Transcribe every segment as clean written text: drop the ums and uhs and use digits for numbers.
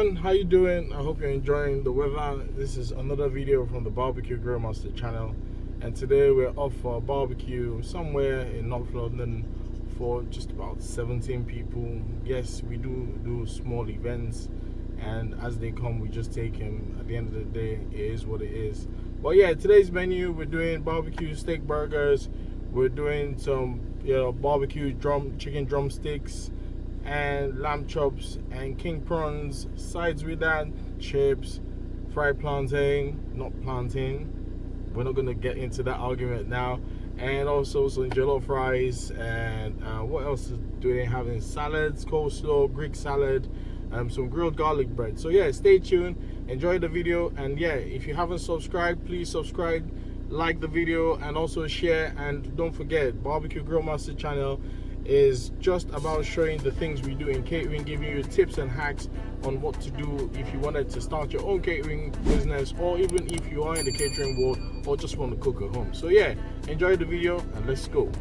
everyone, how you doing? I hope you're enjoying the weather. This is another video from the BBQ Grillmaster channel, and today we're off for a barbecue somewhere in North London for just about 17 people. Yes, we do small events, and as they come we just take them. At the end of the day, it is what it is. But yeah, today's menu, we're doing barbecue steak burgers, we're doing some barbecue chicken drumsticks and lamb chops and king prawns. Sides with that, chips, fried plantain, not plantain, we're not gonna get into that argument now, and also some jollof fries. And what else do they have in salads? Coleslaw, Greek salad, some grilled garlic bread. So yeah, stay tuned, enjoy the video, and yeah, if you haven't subscribed, please subscribe, like the video, and also share. And don't forget, BBQ Grillmaster channel is just about showing the things we do in catering, giving you tips and hacks on what to do if you wanted to start your own catering business, or even if you are in the catering world or just want to cook at home. So yeah, enjoy the video and let's go.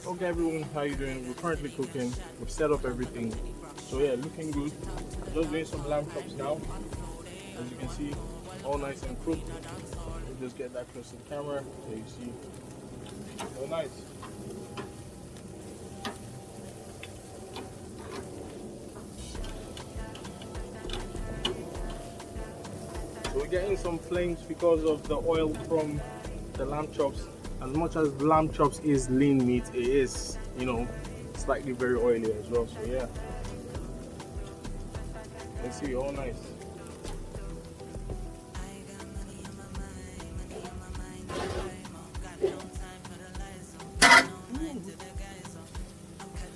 Okay everyone, how you doing? We're currently cooking. We've set up everything. So yeah, looking good. Just doing some lamb chops now. As you can see, all nice and cooked. We'll just get that close to the camera so you see. Oh nice. So we're getting some flames because of the oil from the lamb chops. As much as lamb chops is lean meat, it is, slightly very oily as well. So yeah, let's see, all nice.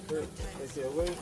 Take it away.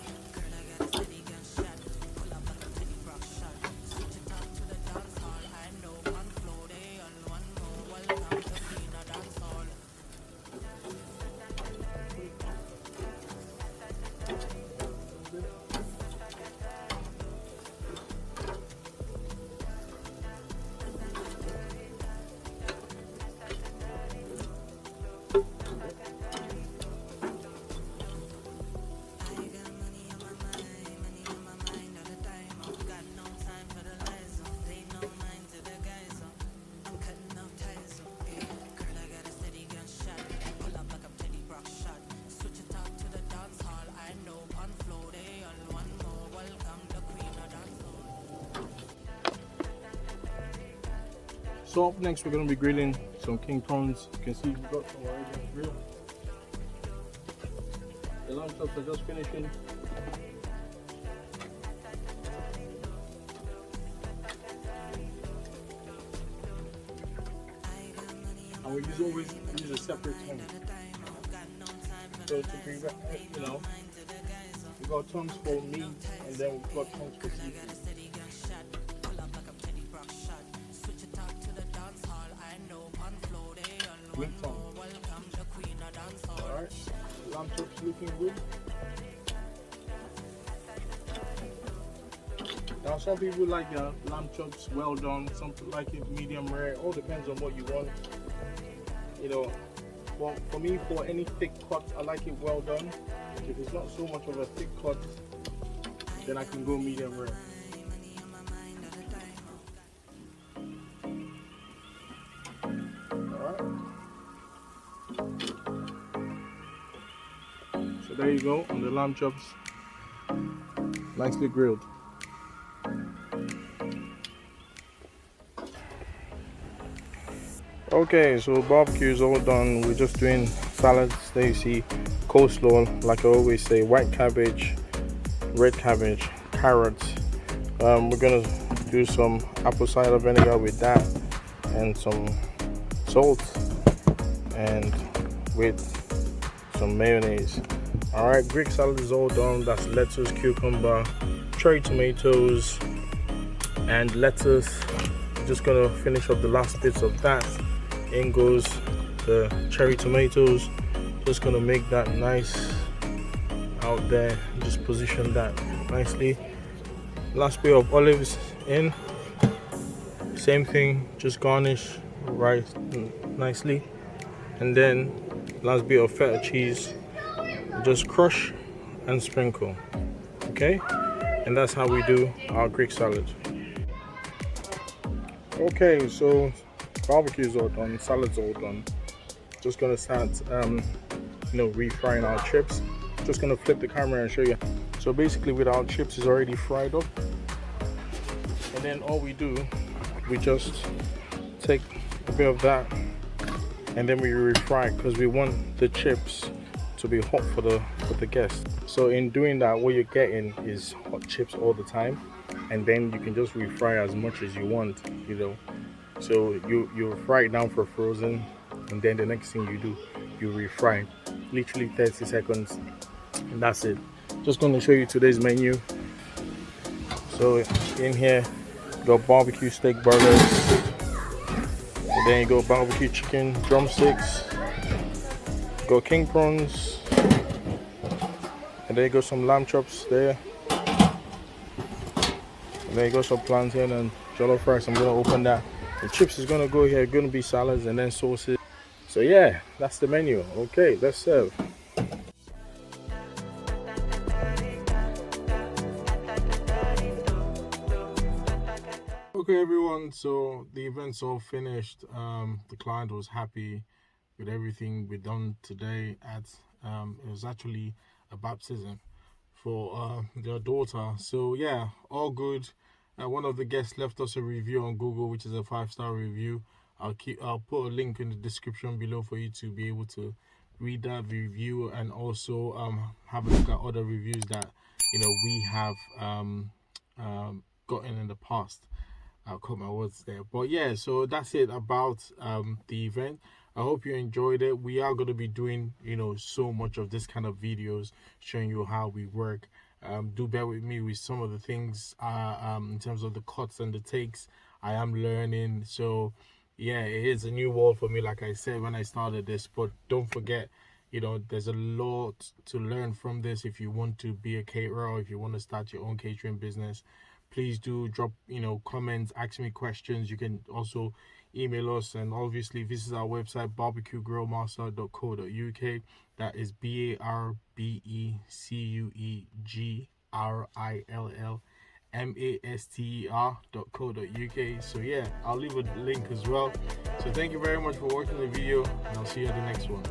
So up next, we're going to be grilling some king prawns. You can see we've got some already on the grill. The lamb chops are just finishing. And we always use a separate tongue. So to prevent, we've got tongues for meat, and then we've got tongues for seafood. Alright, lamb chops looking good. Now some people like their lamb chops well done, some people like it medium rare. All depends on what you want. Well, for me, for any thick cut, I like it well done. If it's not so much of a thick cut, then I can go medium rare. So there you go, on the lamb chops, nicely grilled. Okay, so barbecue is all done. We're just doing salads. There you see coleslaw, like I always say, white cabbage, red cabbage, carrots. We're gonna do some apple cider vinegar with that, and some salt, and with some mayonnaise. Alright, Greek salad is all done. That's lettuce, cucumber, cherry tomatoes, and lettuce. Just gonna finish up the last bits of that. In goes the cherry tomatoes. Just gonna make that nice out there. Just position that nicely. Last bit of olives in. Same thing, just garnish right nicely. And then last bit of feta cheese, just crush and sprinkle. Okay? And that's how we do our Greek salad. Okay, so barbecue's all done, salad's all done. Just gonna start refrying our chips. Just gonna flip the camera and show you. So basically with our chips is already fried up. And then all we do, we just take a bit of that and then we refry because we want the chips to be hot for the guests. So in doing that, what you're getting is hot chips all the time, and then you can just refry as much as you want, So you fry it down for frozen, and then the next thing you do, you refry, literally 30 seconds, and that's it. Just going to show you today's menu. So in here, you got barbecue steak burgers, and then you got barbecue chicken drumsticks, got king prawns, and there you go some lamb chops there. And there you go some plantain and jollof rice. I'm gonna open that. The chips is gonna go here, gonna be salads and then sauces. So yeah, that's the menu. Okay, let's serve. Okay everyone, so the event's all finished. The client was happy with everything we done today. It was actually a baptism for their daughter. So yeah, all good. One of the guests left us a review on Google, which is a 5-star review. I'll put a link in the description below for you to be able to read that review and also have a look at other reviews that we have gotten in the past. I'll cut my words there. But yeah, so that's it about the event. I hope you enjoyed it. We are going to be doing so much of this kind of videos showing you how we work. Do bear with me with some of the things in terms of the cuts and the takes. I am learning, so yeah, it is a new world for me, like I said when I started this. But don't forget, there's a lot to learn from this. If you want to be a caterer or if you want to start your own catering business, please do drop comments, ask me questions. You can also email us, and obviously visit our website barbecuegrillmaster.co.uk. That is BARBECUGRILLMASTER.co.uk. So yeah, I'll leave a link as well. So thank you very much for watching the video, and I'll see you at the next one.